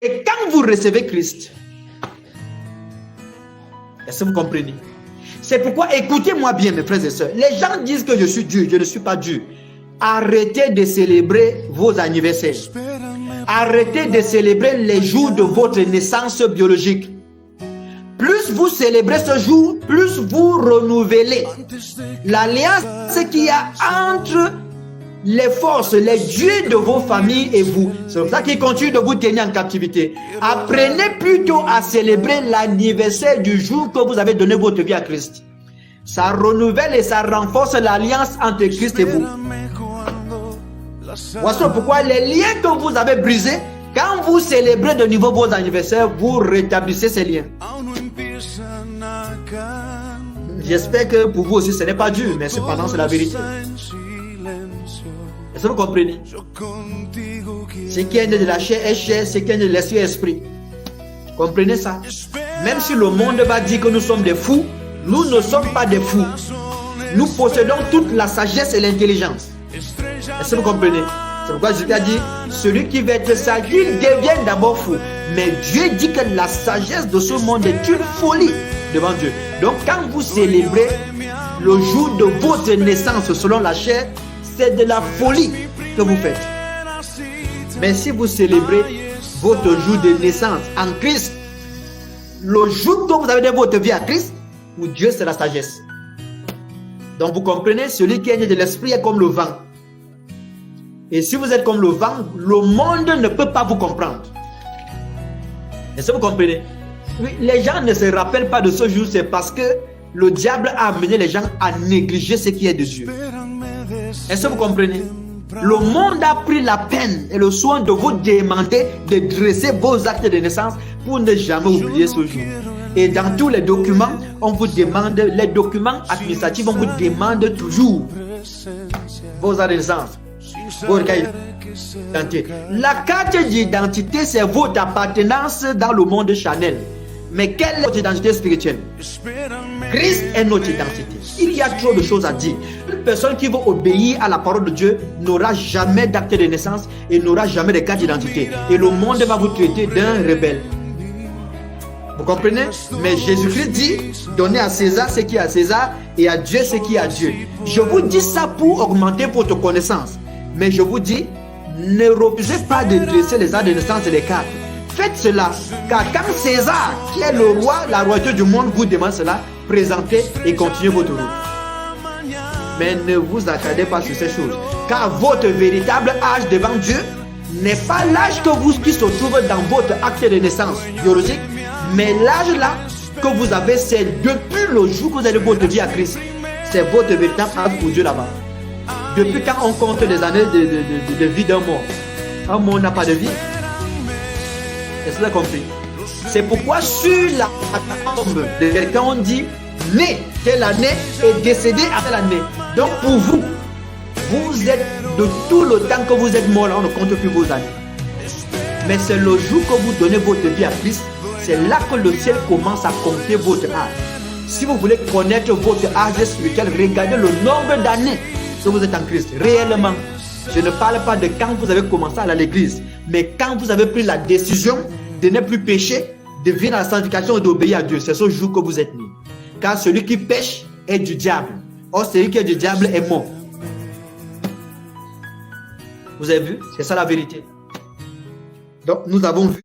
Et quand vous recevez Christ, est-ce que vous comprenez? C'est pourquoi, écoutez-moi bien, mes frères et sœurs. Les gens disent que je suis Dieu, je ne suis pas Dieu. Arrêtez de célébrer vos anniversaires. Arrêtez de célébrer les jours de votre naissance biologique. Plus vous célébrez ce jour, plus vous renouvelez l'alliance qu'il y a entre les forces, les dieux de vos familles et vous. C'est pour ça qu'ils continuent de vous tenir en captivité. Apprenez plutôt à célébrer l'anniversaire du jour que vous avez donné votre vie à Christ. Ça renouvelle et ça renforce l'alliance entre Christ et vous. Voici pourquoi les liens que vous avez brisés, quand vous célébrez de nouveau vos anniversaires, vous rétablissez ces liens. J'espère que pour vous aussi ce n'est pas dur, mais cependant c'est la vérité. Est-ce que vous comprenez? Ce qui est né de la chair est chair, ce qui est né de l'esprit est esprit. Comprenez ça? Même si le monde va dire que nous sommes des fous, nous ne sommes pas des fous. Nous possédons toute la sagesse et l'intelligence. Est-ce que vous comprenez? C'est pourquoi Jésus a dit, celui qui veut être sage, qu'il devienne d'abord fou. Mais Dieu dit que la sagesse de ce monde est une folie devant Dieu. Donc quand vous célébrez le jour de votre naissance selon la chair, c'est de la folie que vous faites. Mais si vous célébrez votre jour de naissance en Christ, le jour que vous avez donné votre vie à Christ, pour Dieu c'est la sagesse. Donc vous comprenez, celui qui est né de l'esprit est comme le vent. Et si vous êtes comme le vent, le monde ne peut pas vous comprendre. Est-ce que vous comprenez? Oui, les gens ne se rappellent pas de ce jour, c'est parce que le diable a amené les gens à négliger ce qui est de Dieu. Est-ce que vous comprenez? Le monde a pris la peine et le soin de vous demander de dresser vos actes de naissance pour ne jamais oublier ce jour. Et dans tous les documents, on vous demande, les documents administratifs, on vous demande toujours vos actes de naissance. Votre carte d'identité. La carte d'identité, c'est votre appartenance dans le monde charnel. Mais quelle est votre identité spirituelle? Christ est notre identité. Il y a trop de choses à dire. Une personne qui veut obéir à la parole de Dieu n'aura jamais d'acte de naissance et n'aura jamais de carte d'identité. Et le monde va vous traiter d'un rebelle. Vous comprenez? Mais Jésus-Christ dit, donnez à César ce qui est à César et à Dieu ce qui est à Dieu. Je vous dis ça pour augmenter votre connaissance. Mais je vous dis, ne refusez pas de dresser les actes de naissance et les cartes. Faites cela, car quand César, qui est le roi, la royauté du monde, vous demande cela, présentez et continuez votre route. Mais ne vous attardez pas sur ces choses, car votre véritable âge devant Dieu n'est pas l'âge qui se trouve dans votre acte de naissance biologique, mais l'âge là que vous avez, c'est depuis le jour que vous avez votre vie à Christ. C'est votre véritable âge pour Dieu là-bas. Depuis quand on compte les années de vie d'un mort? Un mort n'a pas de vie. Est-ce que vous avez compris? C'est pourquoi sur la tombe de quelqu'un on dit né telle année et décédé à telle année. Donc pour vous, vous êtes de tout le temps que vous êtes mort là, on ne compte plus vos années. Mais c'est le jour que vous donnez votre vie à Christ, c'est là que le ciel commence à compter votre âge. Si vous voulez connaître votre âge spirituel, regardez le nombre d'années que vous êtes en Christ. Réellement, je ne parle pas de quand vous avez commencé à aller à l'église, mais quand vous avez pris la décision de ne plus pécher, de vivre dans la sanctification et d'obéir à Dieu, c'est ce jour que vous êtes né. Car celui qui pêche est du diable. Or, celui qui est du diable est mort. Vous avez vu? C'est ça la vérité. Donc, nous avons vu